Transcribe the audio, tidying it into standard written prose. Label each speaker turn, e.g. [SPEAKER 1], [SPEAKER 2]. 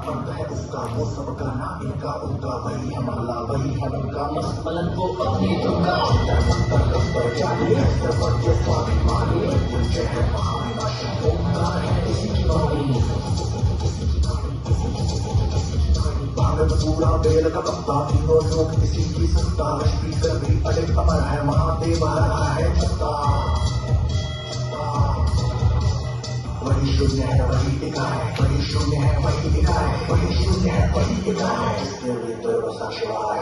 [SPEAKER 1] फर्क है उसका वो सबका ना इनका उनका वही है मल्ला वही है उनका मस्त मलन को अपनी दुर्गा पर जाने पर जो स्वाभिमानी मुझे है महाविनाश ओंकार है इसी की वाणी भारत पूरा बेल का पत्ता तीनों लोग इसी की सत्ता लक्ष्मी कर भी अड़े अमर है महादेव हरा है छत्ता वही शून्य है वही टिका है वही शून्य है वही टिका है वही शून्य है वही टिका है इसके भीतर बसा शिवाय